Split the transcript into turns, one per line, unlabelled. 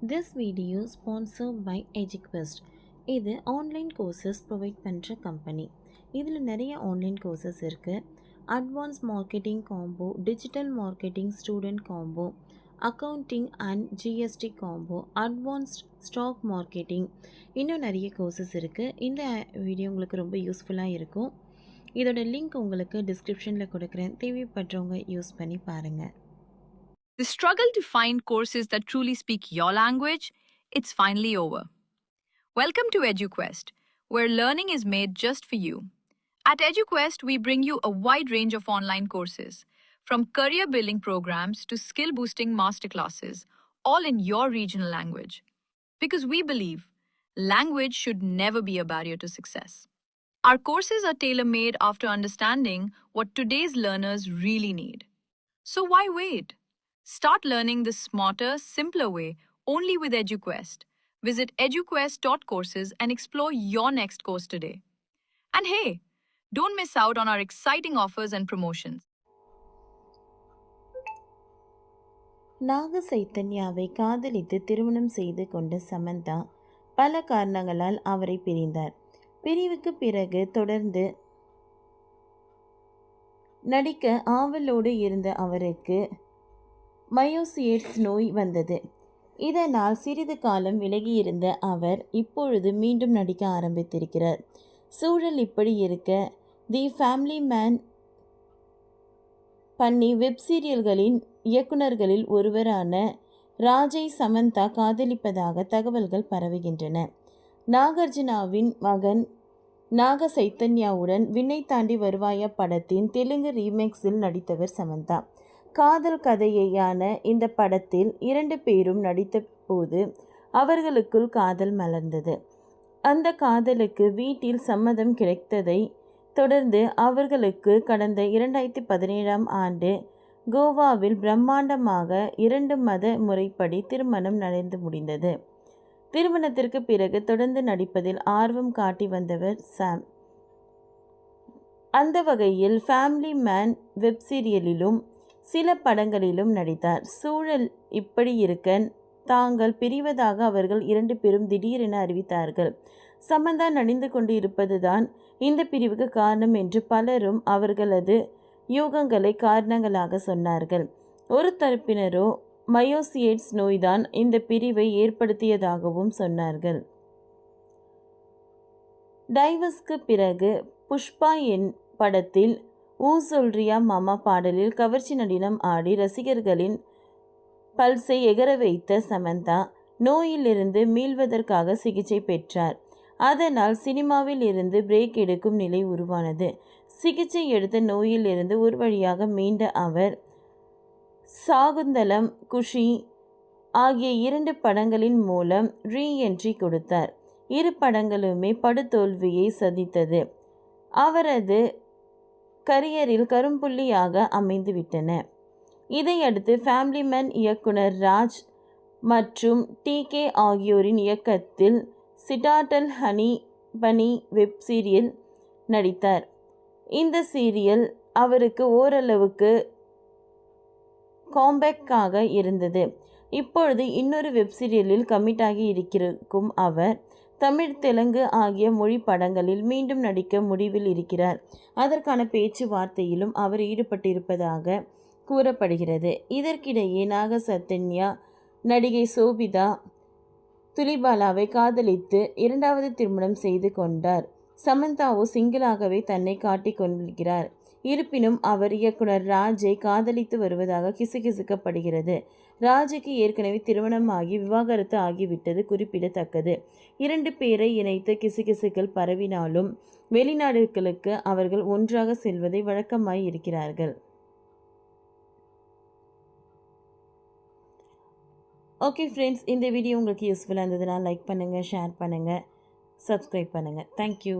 This video sponsored by EduQuest. இது online courses provide பண்ணுற கம்பெனி. இதில் நிறைய ஆன்லைன் கோர்சஸ் இருக்குது. Advance marketing combo, digital marketing student combo, accounting and GST combo, advanced stock marketing, இன்னும் நிறைய கோர்சஸ் இருக்குது. இந்த வீடியோ உங்களுக்கு ரொம்ப யூஸ்ஃபுல்லாக இருக்கும். இதோட லிங்க் உங்களுக்கு டிஸ்கிரிப்ஷனில் கொடுக்குறேன். தேவைப்படுறவங்க யூஸ் பண்ணி பாருங்கள்.
The struggle to find courses that truly speak your language, it's finally over. Welcome to EduQuest, where learning is made just for you. At EduQuest, we bring you a wide range of online courses, from career building programs to skill boosting masterclasses, all in your regional language. Because we believe language should never be a barrier to success. Our courses are tailor made after understanding what today's learners really need. So why wait? Start learning the smarter, simpler way only with EduQuest. Visit eduquest.courses and explore your next course today. And hey, don't miss out on our exciting offers and promotions.
நாக சைத்தன்யாவை காதலித்து திருமணம் செய்து கொண்ட சமந்தா பல காரணங்களால் அவரை பிரிந்தார். பிரிவுக்கு பிறகு தொடர்ந்து நடிக்க ஆவலோடு இருந்த அவருக்கு மயோசியேட்ஸ் நோய் வந்தது. இதனால் சிறிது காலம் விலகியிருந்த அவர் இப்பொழுது மீண்டும் நடிக்க ஆரம்பித்திருக்கிறார். சூழல் இப்படி இருக்க தி ஃபேமிலி மேன் பண்ணி வெப் சீரியல்களின் இயக்குநர்களில் ஒருவரான ராஜை சமந்தா காதலிப்பதாக தகவல்கள் பரவுகின்றன. நாகார்ஜுனாவின் மகன் நாக சைத்தன்யாவுடன் விண்ணை தாண்டி வருவாயா படத்தின் தெலுங்கு ரீமேக்ஸில் நடித்தவர் சமந்தா. காதல் கதையான இந்த படத்தில் 2 பேரும் நடித்த போது அவர்களுக்குள் காதல் மலர்ந்தது. அந்த காதலுக்கு வீட்டில் சம்மதம் கிடைத்ததை தொடர்ந்து அவர்களுக்கு கடந்த 2017ஆம் ஆண்டு கோவாவில் பிரம்மாண்டமாக 2 மத முறைப்படி திருமணம் நடந்து முடிந்தது. திருமணத்திற்கு பிறகு தொடர்ந்து நடிப்பதில் ஆர்வம் காட்டி வந்தவர் சாம். அந்த வகையில் ஃபேமிலி மேன் வெப் சீரியலிலும் சில படங்களிலும் நடித்தார். சூழல் இப்படி இருக்க தாங்கள் பிரிவதாக அவர்கள் 2 பேரும் திடீரென அறிவித்தார்கள். சமந்தா நடிந்து கொண்டு இருப்பதுதான் இந்த பிரிவுக்கு காரணம் என்று பலரும் அவர்களது யூகங்களை காரணங்களாக சொன்னார்கள். ஒரு தரப்பினரோ மயோசியேட்ஸ் நோய்தான் இந்த பிரிவை ஏற்படுத்தியதாகவும் சொன்னார்கள். டைவர்ஸ்க்கு பிறகு புஷ்பா படத்தில் ஊ சொல்றியா மாமா பாடலில் கவர்ச்சி நடனம் ஆடி ரசிகர்களின் பல்ஸை எகர வைத்த சமந்தா நோயிலிருந்து மீள்வதற்காக சிகிச்சை பெற்றார். அதனால் சினிமாவில் இருந்து பிரேக் எடுக்கும் நிலை உருவானது. சிகிச்சை எடுத்த நோயிலிருந்து ஒரு வழியாக மீண்ட அவர் சாகுந்தலம், குஷி ஆகிய 2 படங்களின் மூலம் ரீஎன்ட்ரி கொடுத்தார். 2 படங்களுமே படுதோல்வியை சந்தித்தது. அவரது கரியரில் கரும்புள்ளியாக அமைந்துவிட்டன. இதையடுத்து ஃபேமிலி மேன் இயக்குனர் ராஜ் மற்றும் TK ஆகியோரின் இயக்கத்தில் சிட்டாட்டல் ஹனி பனி வெப் சீரியல் நடித்தார். இந்த சீரியல் அவருக்கு ஓரளவுக்கு காம்பேக்டாக இருந்தது. இப்பொழுது இன்னொரு வெப் சீரியலில் கமிட் ஆகி இருக்கும் அவர் தமிழ், தெலுங்கு ஆகிய மொழி படங்களில் மீண்டும் நடிக்க முடிவில் இருக்கிறார். அதற்கான பேச்சுவார்த்தையிலும் அவர் ஈடுபட்டிருப்பதாக கூறப்படுகிறது. இதற்கிடையே நாக சைத்தன்யா நடிகை சோபிதா துலிபாலாவை காதலித்து 2வது திருமணம் செய்து கொண்டார். சமந்தாவோ சிங்கிளாகவே தன்னை காட்டிக் கொள்கிறார். இருப்பினும் அவர் இயக்குனர் ராஜை காதலித்து வருவதாக கிசுகிசுக்கப்படுகிறது. ராஜுக்கு ஏற்கனவே திருமணமாகி விவாகரத்து ஆகிவிட்டது குறிப்பிடத்தக்கது. 2 பேரை இணைத்த கிசுகிசுக்கள் பரவினாலும் வெளிநாடுகளுக்கு அவர்கள் ஒன்றாக செல்வதை வழக்கமாய் இருக்கிறார்கள். ஓகே ஃப்ரெண்ட்ஸ், இந்த வீடியோ உங்களுக்கு யூஸ்ஃபுல்லாக இருந்ததுன்னா லைக் பண்ணுங்கள், ஷேர் பண்ணுங்கள், சப்ஸ்கிரைப் பண்ணுங்கள். தேங்க்யூ.